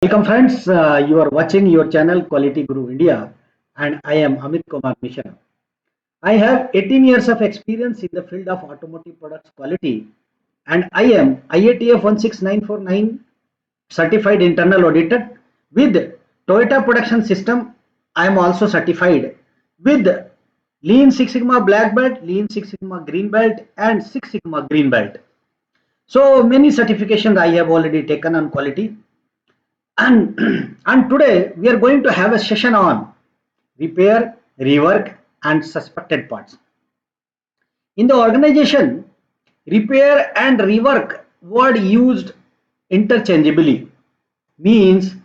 Welcome friends, you are watching your channel Quality Guru India and I am Amit Kumar Mishra. I have 18 years of experience in the field of automotive products quality and I am IATF 16949 certified internal auditor with Toyota production system. I am also certified with Lean Six Sigma Black Belt, Lean Six Sigma Green Belt and Six Sigma Green Belt. So many certifications I have already taken on quality and today we are going to have a session on repair, rework and suspected parts. In the organization, repair and rework word used interchangeably. Means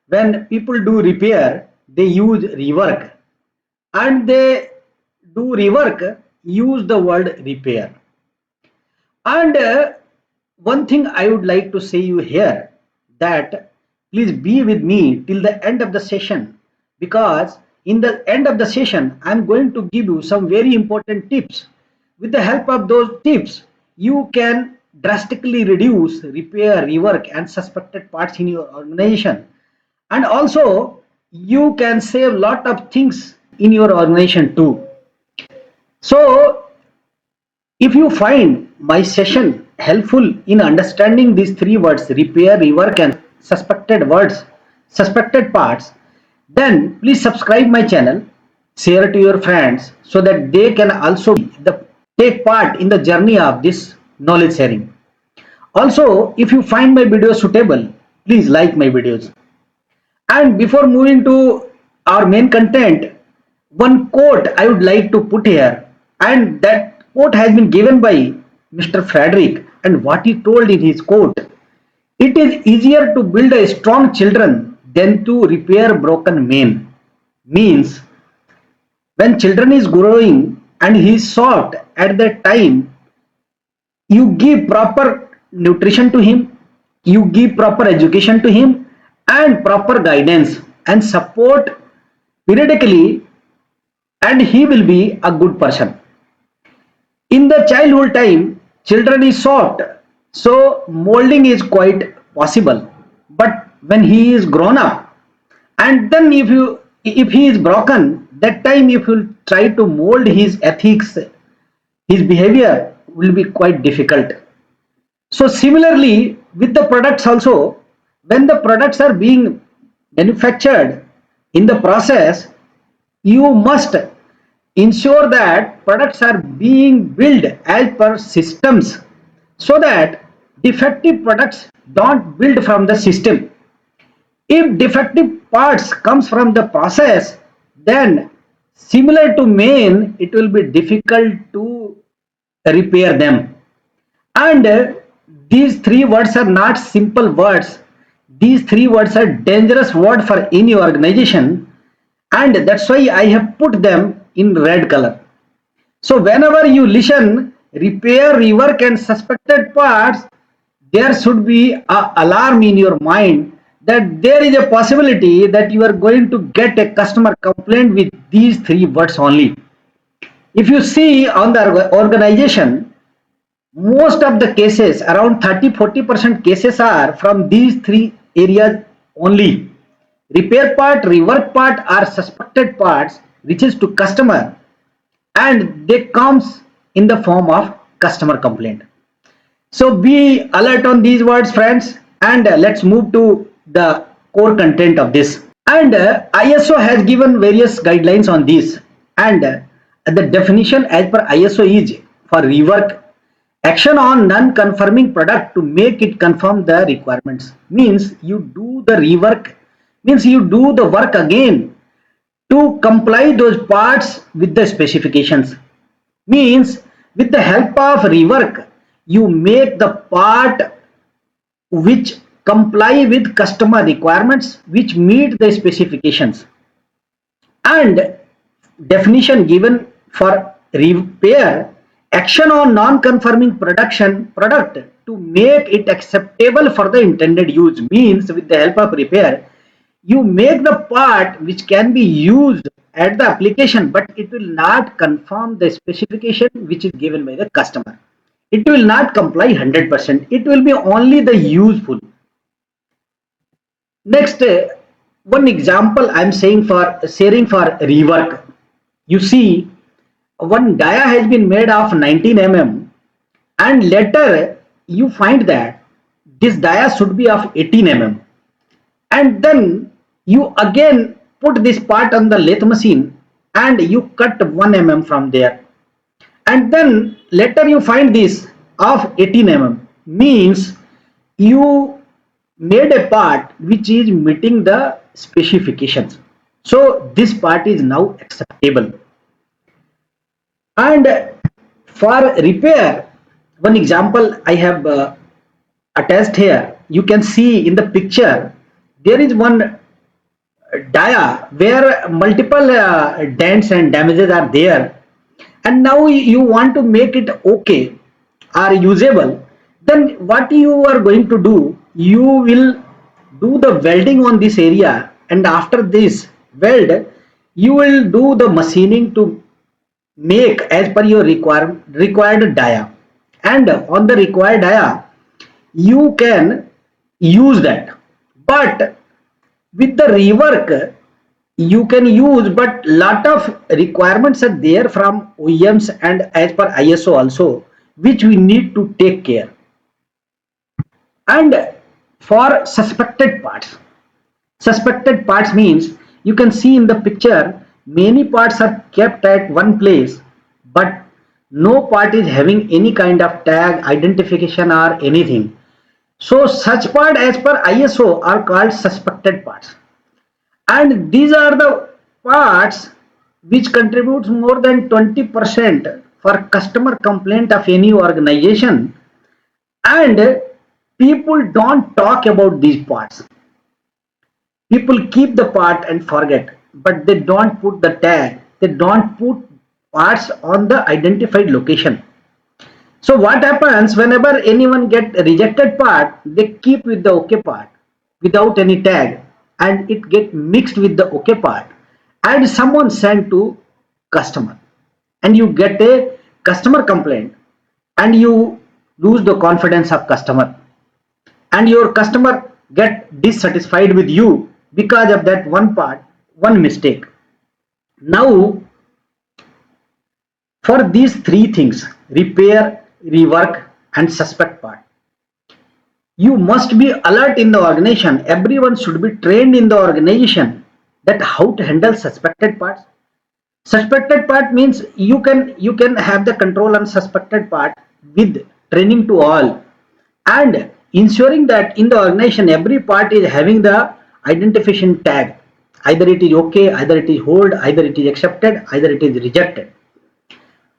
when people do repair, they use rework, and they do rework, use the word repair. And one thing I would like to say you here, that please be with me till the end of the session, because in the end of the session I am going to give you some very important tips. With the help of those tips, you can drastically reduce repair, rework and suspected parts in your organization, and also you can save lot of things in your organization too. So if you find my session helpful in understanding these three words, repair, rework and suspected parts, then please subscribe my channel, share to your friends so that they can also take part in the journey of this knowledge sharing. Also, if you find my video suitable, please like my videos. And before moving to our main content, one quote I would like to put here, and that quote has been given by Mr. Frederick, and what he told in his quote: "It is easier to build a strong children than to repair broken men." Means when children is growing and he is soft at that time, you give proper nutrition to him, you give proper education to him and proper guidance and support periodically, and he will be a good person. In the childhood time, children is soft, so molding is quite possible, but when he is grown up, and then if he is broken, that time if you try to mold his ethics, his behavior will be quite difficult. So similarly with the products also, when the products are being manufactured, in the process you must ensure that products are being built as per systems, so that defective products don't build from the system. If defective parts comes from the process, then similar to main, it will be difficult to repair them. And these three words are not simple words. These three words are dangerous word for any organization, and that's why I have put them in red color. So whenever you listen repair, rework and suspected parts, there should be a alarm in your mind that there is a possibility that you are going to get a customer complaint with these three words only. If you see on the organization, most of the cases, around 30-40% cases are from these three areas only. Repair part, rework part are suspected parts reaches to customer, and they comes in the form of customer complaint. So be alert on these words friends, and let's move to the core content of this. And ISO has given various guidelines on this, and the definition as per ISO is: for rework, action on non-conforming product to make it conform the requirements. Means you do the rework, means you do the work again to comply those parts with the specifications. Means with the help of rework, you make the part which comply with customer requirements, which meet the specifications. And definition given for repair: action on non-conforming product to make it acceptable for the intended use. Means with the help of repair, you make the part which can be used at the application, but it will not conform the specification which is given by the customer. It will not comply 100%, it will be only the useful. Next, one example I'm saying for sharing for rework. You see, one dia has been made of 19 mm, and later you find that this dia should be of 18 mm, and then you again put this part on the lathe machine and you cut 1 mm from there, and then later you find this of 18 mm, means you made a part which is meeting the specifications, so this part is now acceptable. And for repair, one example I have attached here. You can see in the picture there is one dia where multiple dents and damages are there, and now you want to make it okay or usable. Then what you are going to do, you will do the welding on this area, and after this weld you will do the machining to make as per your required dia, and on the required dia you can use that. But with the rework you can use, but lot of requirements are there from OEMs and as per ISO also, which we need to take care. And for suspected parts means you can see in the picture many parts are kept at one place, but no part is having any kind of tag identification or anything. So such part as per ISO are called suspected parts, and these are the parts which contributes more than 20% for customer complaint of any organization, and people don't talk about these parts. People keep the part and forget, but they don't put the tag, they don't put parts on the identified location. So what happens whenever anyone get rejected part, they keep with the okay part without any tag, and it get mixed with the okay part, and someone sent to customer, and you get a customer complaint, and you lose the confidence of customer, and your customer get dissatisfied with you because of that one part, one mistake. Now for these three things, repair, rework and suspect part, you must be alert in the organization. Everyone should be trained in the organization that how to handle suspected parts. Suspected part means you can have the control on suspected part with training to all, and ensuring that in the organization every part is having the identification tag, either it is okay, either it is hold, either it is accepted, either it is rejected.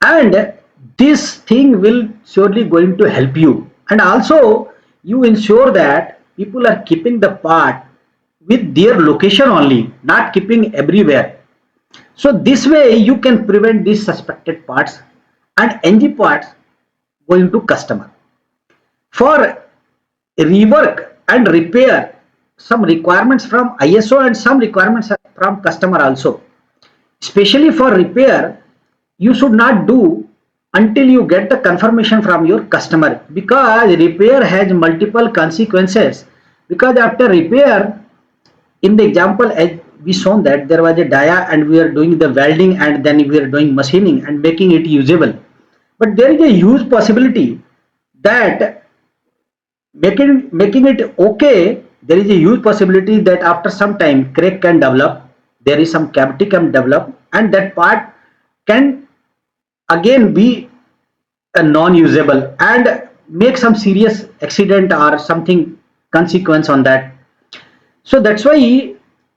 And this thing will surely going to help you, and also you ensure that people are keeping the part with their location only, not keeping everywhere. So this way you can prevent these suspected parts and NG parts going to customer. For rework and repair, some requirements from ISO and some requirements from customer also. Especially for repair, you should not do until you get the confirmation from your customer, because repair has multiple consequences. Because after repair, in the example as we shown that there was a dia and we are doing the welding and then we are doing machining and making it usable, but there is a huge possibility that making it okay, there is a huge possibility that after some time crack can develop, there is some cavity can develop, and that part can again be a non-usable and make some serious accident or something consequence on that. So that's why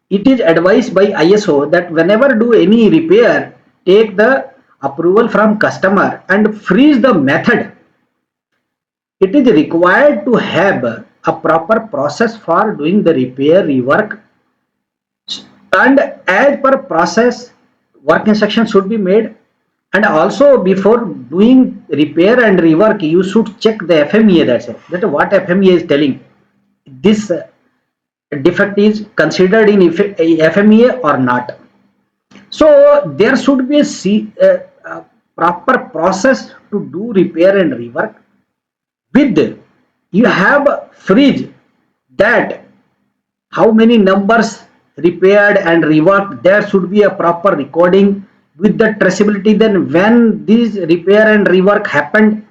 it is advised by ISO that whenever do any repair, take the approval from customer and freeze the method. It is required to have a proper process for doing the repair, rework, and as per process, work instruction should be made. And also before doing repair and rework, you should check the FMEA. That's it. That what FMEA is telling. This defect is considered in FMEA or not. So there should be a proper process to do repair and rework. With you have fridge that how many numbers repaired and reworked. There should be a proper recording with the traceability, then when these repair and rework happened,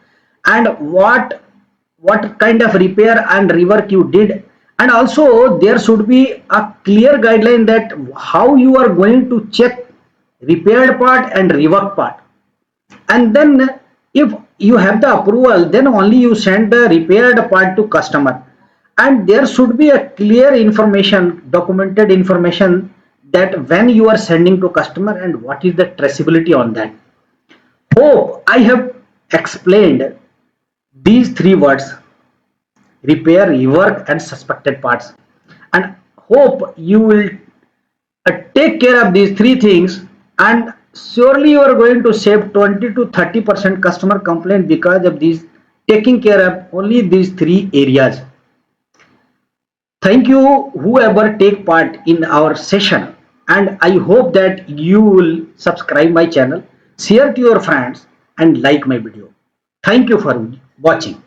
and what kind of repair and rework you did. And also there should be a clear guideline that how you are going to check repaired part and rework part. And then if you have the approval, then only you send the repaired part to customer. And there should be a clear information, documented information, that when you are sending to customer and what is the traceability on that. Hope I have explained these three words: repair, rework and suspected parts. And hope you will take care of these three things, and surely you are going to save 20 to 30% customer complaint because of these, taking care of only these three areas. Thank you whoever take part in our session, and I hope that you will subscribe my channel, share to your friends and like my video. Thank you for watching.